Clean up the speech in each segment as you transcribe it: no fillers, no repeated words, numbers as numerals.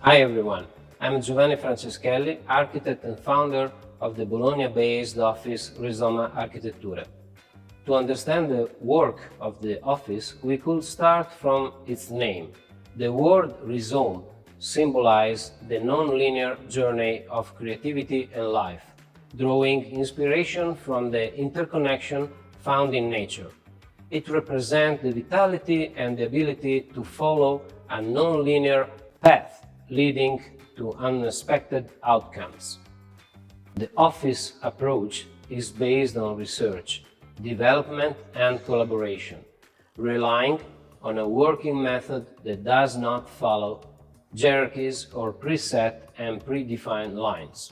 Hi everyone, I'm Giovanni Franceschelli, architect and founder of the Bologna-based office Rizoma Architetture. To understand the work of the office, we could start from its name. The word rhizome symbolizes the non-linear journey of creativity and life, drawing inspiration from the interconnection found in nature. It represents the vitality and the ability to follow a non-linear path leading to unexpected outcomes. The office approach is based on research, development and collaboration, relying on a working method that does not follow hierarchies or preset and predefined lines.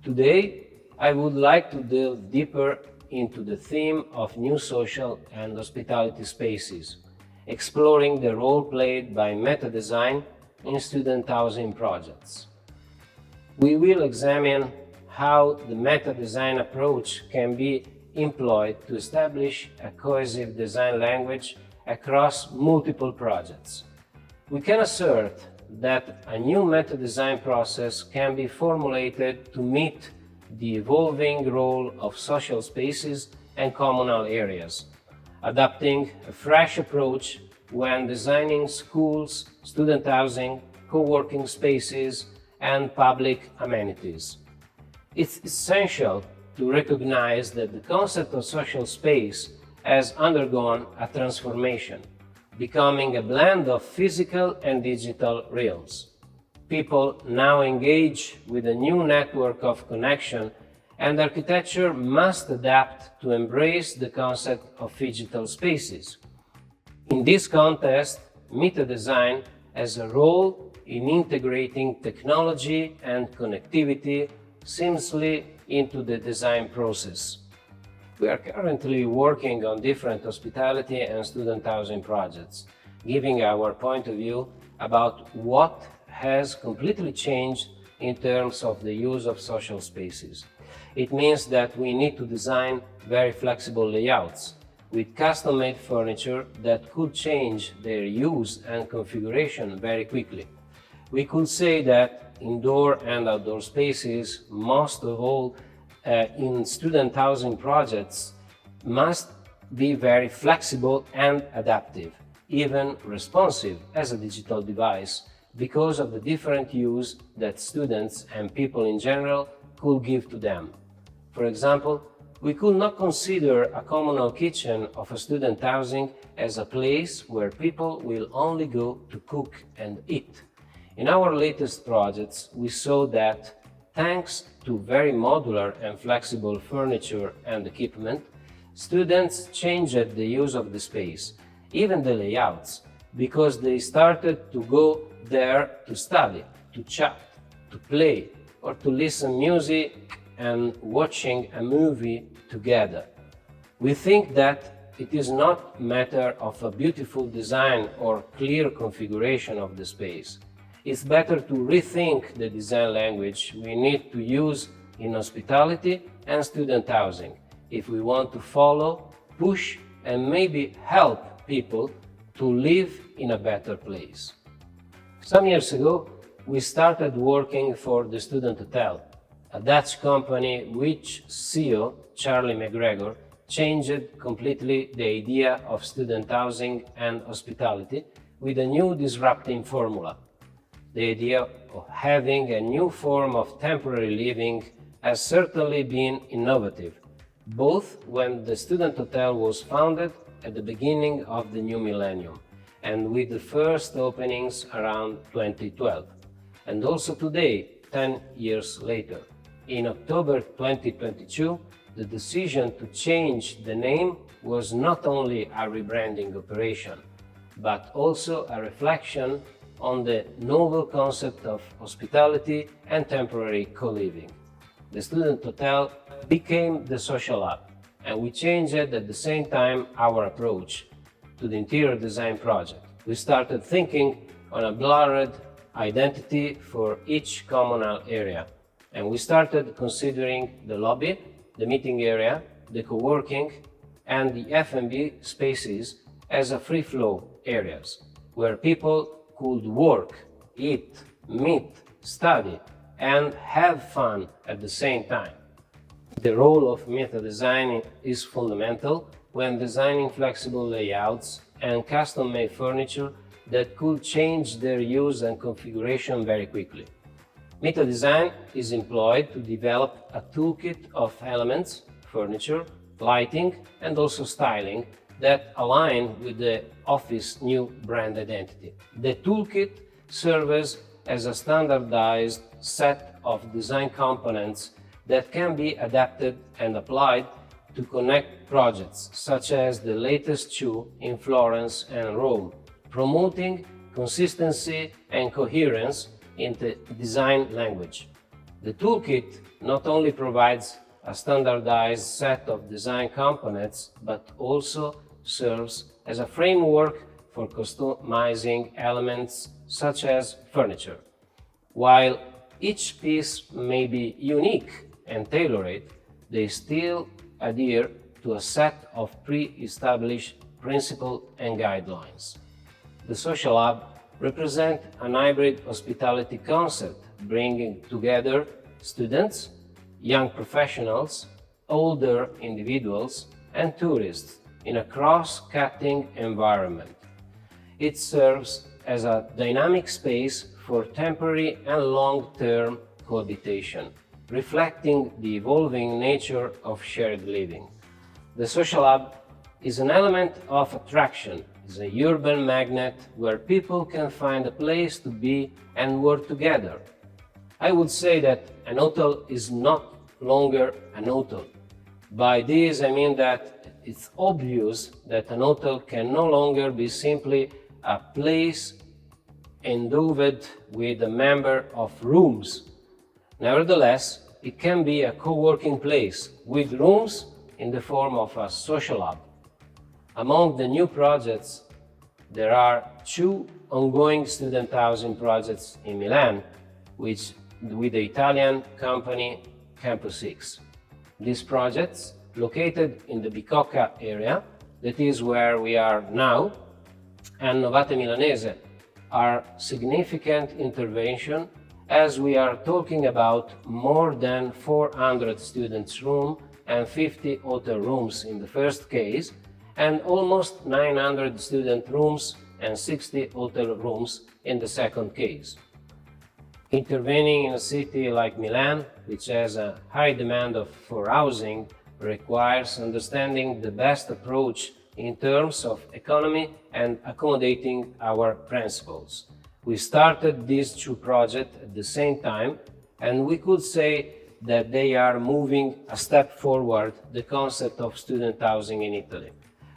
Today, I would like to delve deeper into the theme of new social and hospitality spaces, exploring the role played by meta design in student housing projects. We will examine how the meta design approach can be employed to establish a cohesive design language across multiple projects. We can assert that a new meta design process can be formulated to meet the evolving role of social spaces and communal areas, adopting a fresh approach when designing schools, student housing, co-working spaces, and public amenities. It's essential to recognize that the concept of social space has undergone a transformation, becoming a blend of physical and digital realms. People now engage with a new network of connection, and architecture must adapt to embrace the concept of phygital spaces. In this context, meta design has a role in integrating technology and connectivity seamlessly into the design process. We are currently working on different hospitality and student housing projects, giving our point of view about what has completely changed in terms of the use of social spaces. It means that we need to design very flexible layouts with custom-made furniture that could change their use and configuration very quickly. We could say that indoor and outdoor spaces, most of all in student housing projects, must be very flexible and adaptive, even responsive as a digital device, because of the different use that students and people in general could give to them. For example, we could not consider a communal kitchen of a student housing as a place where people will only go to cook and eat. In our latest projects, we saw that, thanks to very modular and flexible furniture and equipment, students changed the use of the space, even the layouts, because they started to go there to study, to chat, to play, or to listen music and watching a movie together. We think that it is not a matter of a beautiful design or clear configuration of the space. It's better to rethink the design language we need to use in hospitality and student housing if we want to follow, push, and maybe help people to live in a better place. Some years ago, we started working for the Student Hotel, a Dutch company which CEO, Charlie McGregor, changed completely the idea of student housing and hospitality with a new disrupting formula. The idea of having a new form of temporary living has certainly been innovative, both when the Student Hotel was founded at the beginning of the new millennium and with the first openings around 2012, and also today, 10 years later. In October 2022, the decision to change the name was not only a rebranding operation, but also a reflection on the novel concept of hospitality and temporary co-living. The Student Hotel became the social hub, and we changed at the same time our approach to the interior design project. We started thinking on a blurred identity for each communal area, and we started considering the lobby, the meeting area, the co-working, and the F&B spaces as a free-flow areas, where people could work, eat, meet, study, and have fun at the same time. The role of meta design is fundamental when designing flexible layouts and custom-made furniture that could change their use and configuration very quickly. Meta design is employed to develop a toolkit of elements, furniture, lighting, and also styling that align with the office's new brand identity. The toolkit serves as a standardized set of design components that can be adapted and applied to connect projects, such as the latest shoe in Florence and Rome, promoting consistency and coherence in the design language. The toolkit not only provides a standardized set of design components, but also serves as a framework for customizing elements such as furniture. While each piece may be unique and tailored, they still adhere to a set of pre-established principles and guidelines. The Social Hub represents an hybrid hospitality concept, bringing together students, young professionals, older individuals, and tourists in a cross-cutting environment. It serves as a dynamic space for temporary and long-term cohabitation, reflecting the evolving nature of shared living. The Social Hub is an element of attraction, is a urban magnet where people can find a place to be and work together. I would say that an hotel is not longer an hotel. By this I mean that it's obvious that an hotel can no longer be simply a place endowed with a number of rooms. Nevertheless, it can be a co-working place with rooms in the form of a social hub. Among the new projects, there are two ongoing student housing projects in Milan, with the Italian company Campus X. These projects, located in the Bicocca area, that is where we are now, and Novate Milanese, are significant intervention as we are talking about more than 400 students' rooms and 50 hotel rooms in the first case, and almost 900 student rooms and 60 hotel rooms in the second case. Intervening in a city like Milan, which has a high demand for housing, requires understanding the best approach in terms of economy and accommodating our principles. We started these two projects at the same time, and we could say that they are moving a step forward the concept of student housing in Italy.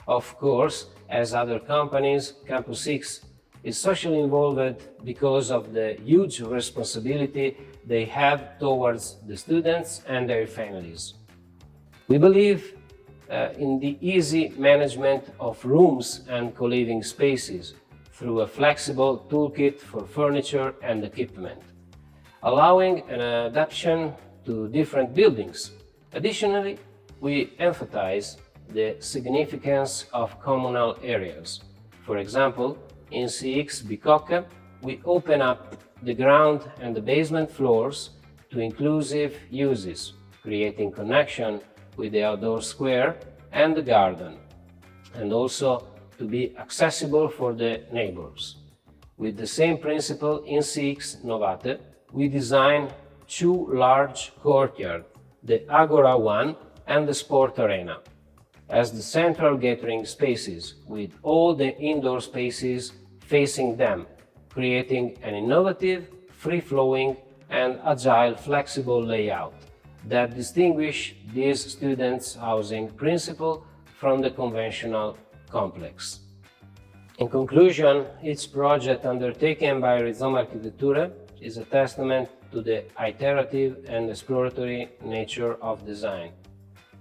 Of course, as other companies, Campus X is socially involved because of the huge responsibility they have towards the students and their families. We believe in the easy management of rooms and co-living spaces through a flexible toolkit for furniture and equipment, allowing an adaptation to different buildings. Additionally, we emphasize the significance of communal areas. For example, in CX Bicocca, we open up the ground and the basement floors to inclusive uses, creating connection with the outdoor square and the garden, and also to be accessible for the neighbors. With the same principle in CX Novate, we designed two large courtyards, the Agora 1 and the Sport Arena, as the central gathering spaces, with all the indoor spaces facing them, creating an innovative, free-flowing and agile flexible layout that distinguish this students' housing principle from the conventional complex. In conclusion, each project undertaken by Rizoma Architetture is a testament to the iterative and exploratory nature of design.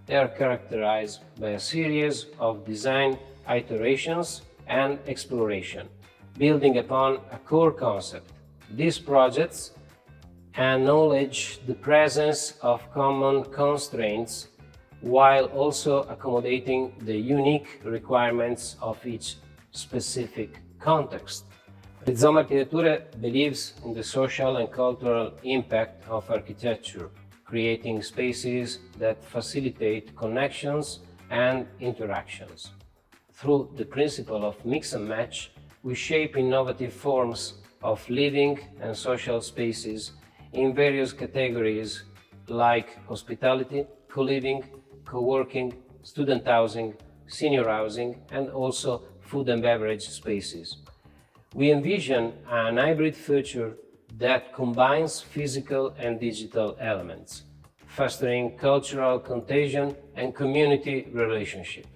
They are characterized by a series of design iterations and exploration, building upon a core concept. These projects acknowledge the presence of common constraints while also accommodating the unique requirements of each specific context. Rizoma Architetture believes in the social and cultural impact of architecture, creating spaces that facilitate connections and interactions. Through the principle of mix and match, we shape innovative forms of living and social spaces in various categories like hospitality, co-living, co-working, student housing, senior housing, and also food and beverage spaces. We envision an hybrid future that combines physical and digital elements, fostering cultural contagion and community relationship.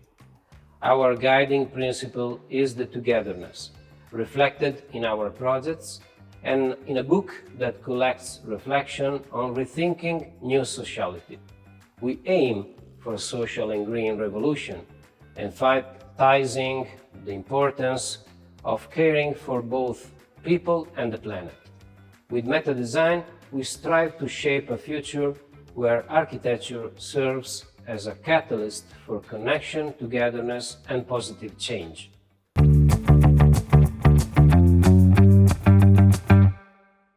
Our guiding principle is the togetherness, reflected in our projects and in a book that collects reflection on rethinking new sociality. We aim for a social and green revolution, emphasizing the importance of caring for both people and the planet. With meta design, we strive to shape a future where architecture serves as a catalyst for connection, togetherness, and positive change.